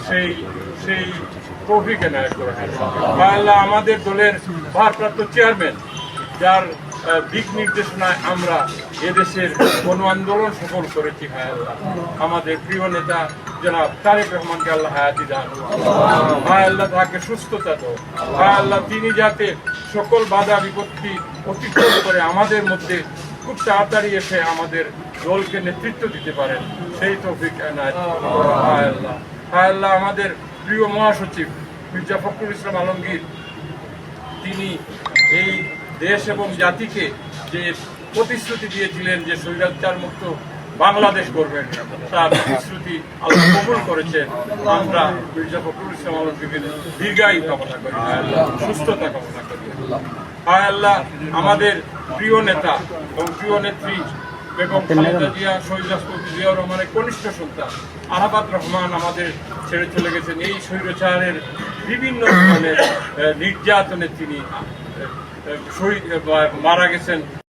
সেই সেই তৌফিক এনায়েত করে। আল্লাহ আমাদের দলের ভারপ্রাপ্ত চেয়ারম্যান, যার দিক নির্দেশনায় আমরা এদেশের গণ আন্দোলন সফল করেছি, হায় আল্লাহ আমাদের প্রিয় নেতা জনাব তারেক রহমানকে আল্লাহ হায়াতি দান, হায় আল্লাহ তাকে সুস্থতা দাও, হায় আল্লাহ তিনি যাতে সকল বাধা বিপত্তি অতিক্রম করে আমাদের মধ্যে খুব তাড়াতাড়ি এসে আমাদের দলকে নেতৃত্ব দিতে পারেন, সেই তৌফিক এনায়েত হায় আল্লাহ। হায় আল্লাহ আমাদের প্রিয় মহাসচিব মির্জা ফখরুল ইসলাম আলমগীর, তিনি এই দেশ এবং জাতিকে যে প্রতিশ্রুতি দিয়েছিলেন যে স্বৈরাচার মুক্ত বাংলাদেশ করবেন, তার প্রতিশ্রুতি আল্লাহ কবুল করেছেন। আমরা মির্জা ফখরুল ইসলাম আলমগীরের দীর্ঘায়ু কামনা করি, সুস্থতা কামনা করি। হায় আল্লাহ আমাদের প্রিয় নেতা এবং প্রিয় নেত্রী বেগম খালেদা জিয়া, শহীদ রাষ্ট্রপতি জিয়াউর রহমানের কনিষ্ঠ সন্তান আরাফাত রহমান আমাদের ছেড়ে চলে গেছেন। এই স্বৈরাচারের বিভিন্ন ধরনের নির্যাতনে তিনি শহীদ মারা গেছেন।